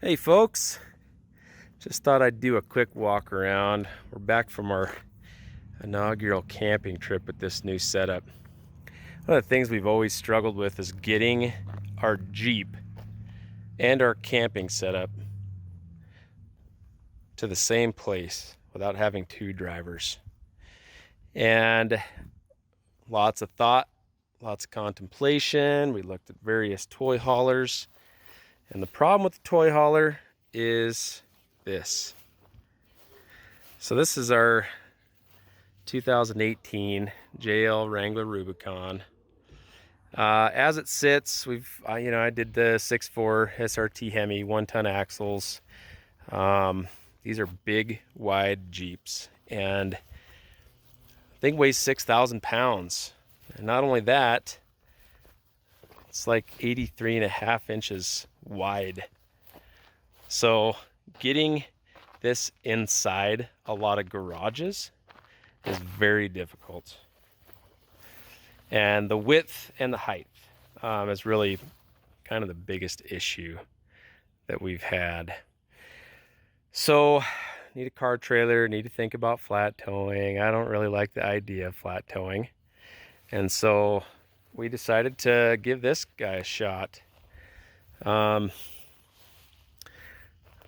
Hey folks, just thought I'd do a quick walk around. We're back from our inaugural camping trip with this new setup. One of the things we've always struggled with is getting our Jeep and our camping setup to the same place without having two drivers. And lots of thought, lots of contemplation. We looked at various toy haulers. And the problem with the toy hauler is this. So this is our 2018 JL Wrangler Rubicon. As it sits, I did the 6.4 SRT Hemi 1-ton axles. These are big, wide Jeeps, and the thing weighs 6,000 pounds. And not only that, it's like 83.5 inches wide. So getting this inside a lot of garages is very difficult. And the width and the height is really kind of the biggest issue that we've had. So need a car trailer, need to think about flat towing. I don't really like the idea of flat towing. And so we decided to give this guy a shot.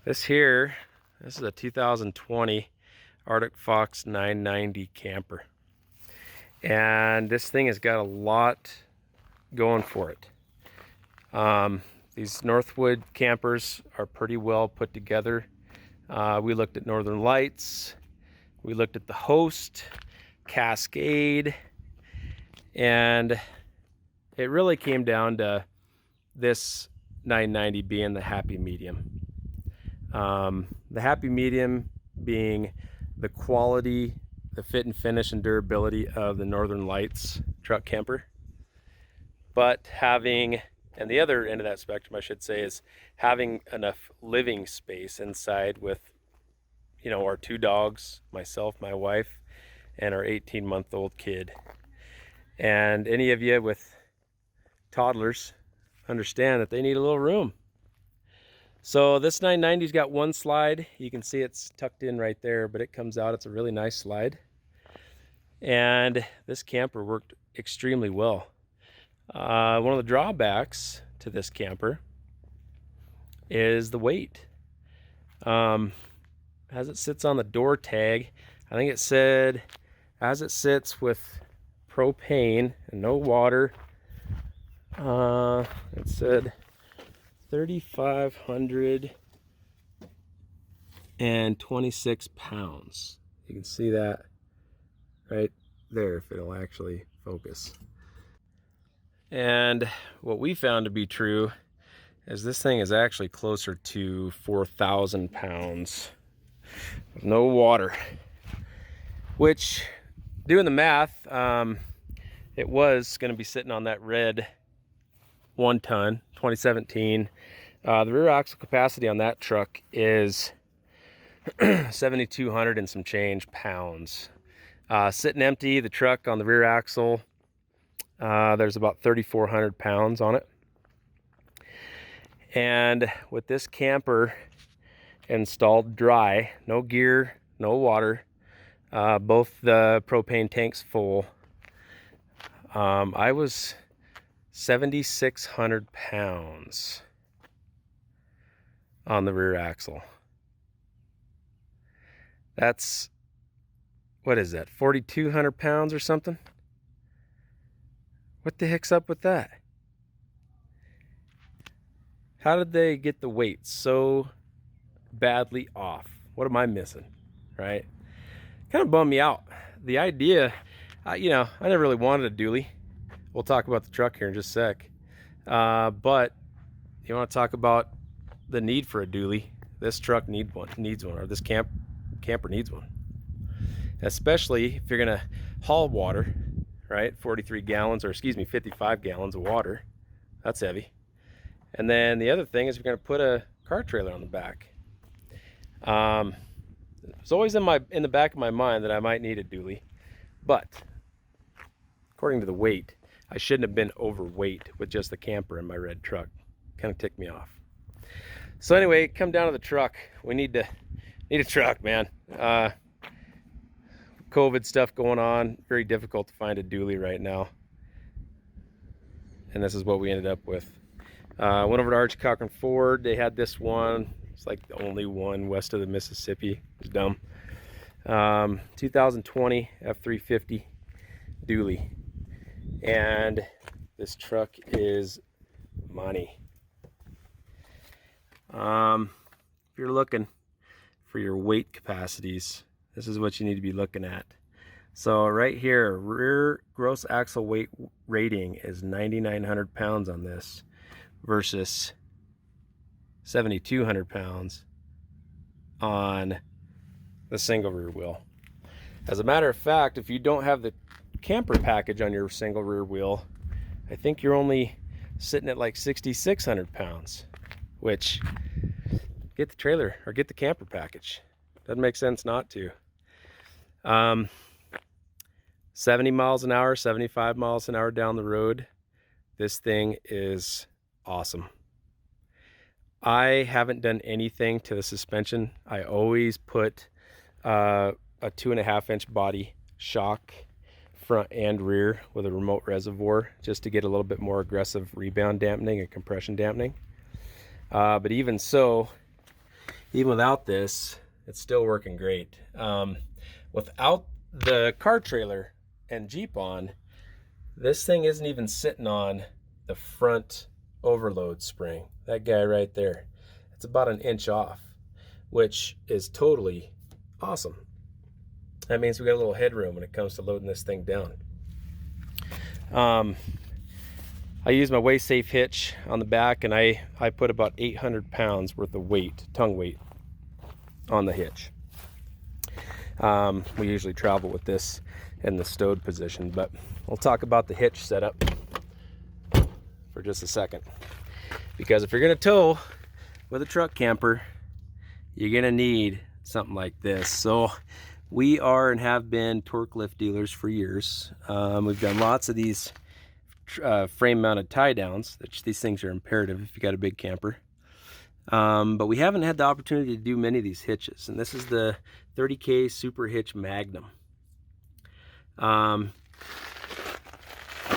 This is a 2020 Arctic Fox 990 camper. And this thing has got a lot going for it. These Northwood campers are pretty well put together. We looked at Northern Lights, we looked at the Host, Cascade, and it really came down to this 990 being the happy medium. The happy medium being the quality, the fit and finish and durability of the Northern Lights truck camper, but having, and the other end of that spectrum I should say, is having enough living space inside with, our two dogs, myself, my wife, and our 18-month-old kid. And any of you with toddlers understand that they need a little room. So this 990's got one slide. You can see it's tucked in right there, but it comes out. It's a really nice slide. And this camper worked extremely well. One of the drawbacks to this camper is the weight. As it sits on the door tag, I think it said, as it sits with propane and no water, it said 3,526 pounds. You can see that right there if it'll actually focus. And what we found to be true is this thing is actually closer to 4,000 pounds with no water, which, doing the math, it was going to be sitting on that red 1-ton 2017. The rear axle capacity on that truck is 7,200 and some change pounds. Sitting empty, the truck on the rear axle, there's about 3,400 pounds on it. And with this camper installed dry, no gear, no water, both the propane tanks full, I was 7,600 pounds on the rear axle. That's, what is that, 4,200 pounds or something? What the heck's up with that? How did they get the weight so badly off? What am I missing, right? Kind of bummed me out. The idea, I never really wanted a dually. We'll talk about the truck here in just a sec. But you want to talk about the need for a dually? This truck needs one, or this camper needs one. Especially if you're gonna haul water, right? 55 gallons of water. That's heavy. And then the other thing is you're gonna put a car trailer on the back. It's always in the back of my mind that I might need a dually, but according to the weight, I shouldn't have been overweight with just the camper in my red truck. Kind of ticked me off. So anyway, come down to the truck. We need a truck, man. COVID stuff going on. Very difficult to find a dually right now. And this is what we ended up with. Went over to Archie Cochran Ford. They had this one. It's like the only one west of the Mississippi. It's dumb. 2020 F350 Dually. And this truck is money. If you're looking for your weight capacities, this is what you need to be looking at. So right here, rear gross axle weight rating is 9,900 pounds on this versus 7,200 pounds on the single rear wheel. As a matter of fact, if you don't have the camper package on your single rear wheel, I think you're only sitting at like 6,600 pounds, which get the trailer or get the camper package. Doesn't make sense not to. 70 miles an hour, 75 miles an hour down the road, this thing is awesome. I haven't done anything to the suspension. I always put a 2.5-inch body shock front and rear with a remote reservoir just to get a little bit more aggressive rebound dampening and compression dampening. But even so, even without this, it's still working great. Without the car trailer and Jeep on, this thing isn't even sitting on the front overload spring. That guy right there, it's about an inch off, which is totally awesome. That means we got a little headroom when it comes to loading this thing down. I use my waist safe hitch on the back, and I put about 800 pounds worth of weight, tongue weight, on the hitch. We usually travel with this in the stowed position, but we'll talk about the hitch setup for just a second. Because if you're gonna tow with a truck camper, you're gonna need something like this. So we are and have been torque lift dealers for years. We've done lots of these frame mounted tie downs. These things are imperative if you got a big camper. But we haven't had the opportunity to do many of these hitches, and this is the 30K Super Hitch Magnum.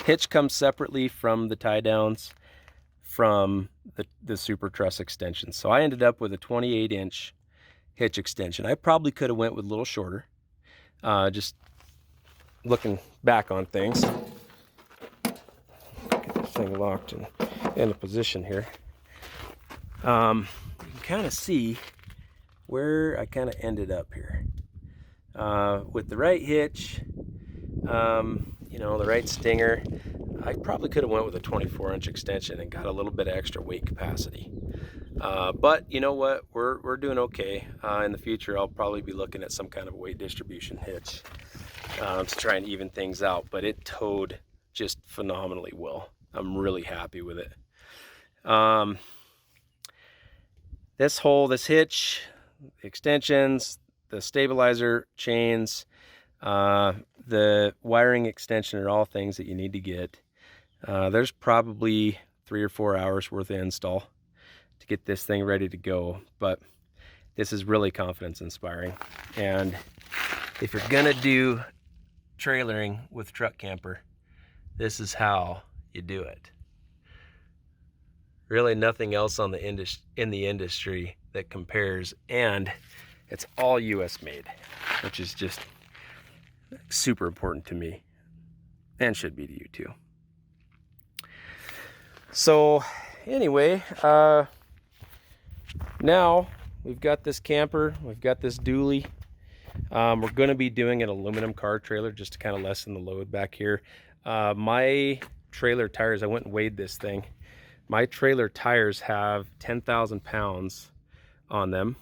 Hitch comes separately from the tie downs from the Super Truss extension. So I ended up with a 28-inch hitch extension. I probably could have went with a little shorter. Just looking back on things. Get this thing locked in a position here. You can kind of see where I kind of ended up here. With the right hitch, you know, the right stinger, I probably could have went with a 24-inch extension and got a little bit of extra weight capacity. But you know what, we're doing okay. In the future, I'll probably be looking at some kind of weight distribution hitch to try and even things out, but it towed just phenomenally well. I'm really happy with it. This hitch, the extensions, the stabilizer chains, the wiring extension are all things that you need to get. There's probably 3 or 4 hours worth of install to get this thing ready to go, but this is really confidence inspiring. And if you're gonna do trailering with truck camper, this is how you do it. Really nothing else in the industry that compares, and it's all US made, which is just super important to me and should be to you too. So anyway, now we've got this camper, we've got this dually. We're going to be doing an aluminum car trailer just to kind of lessen the load back here. My trailer tires, I went and weighed this thing. My trailer tires have 10,000 pounds on them.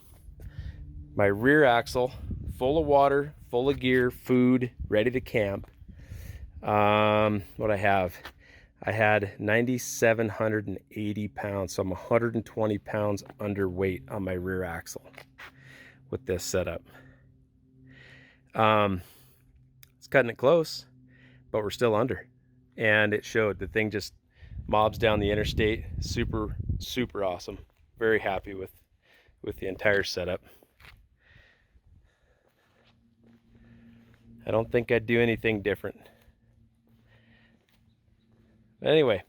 My rear axle, full of water, full of gear, food, ready to camp. What I had 9,780 pounds, so I'm 120 pounds underweight on my rear axle with this setup. It's cutting it close, but we're still under, and it showed. The thing just mobs down the interstate. Super awesome. Very happy with with the entire setup. I don't think I'd do anything different. But anyway,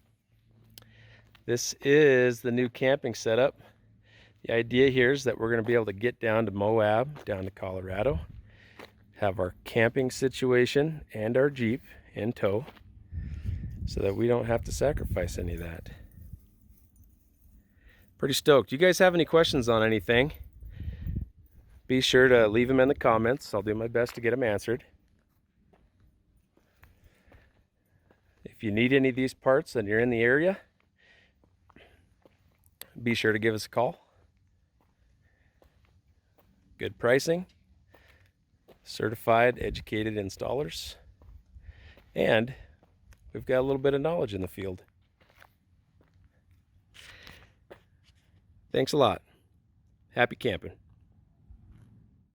this is the new camping setup. The idea here is that we're going to be able to get down to Moab, down to Colorado, have our camping situation and our Jeep in tow so that we don't have to sacrifice any of that. Pretty stoked. You guys have any questions on anything? Be sure to leave them in the comments. I'll do my best to get them answered. If you need any of these parts and you're in the area, be sure to give us a call. Good pricing, certified, educated installers, and we've got a little bit of knowledge in the field. Thanks a lot. Happy camping.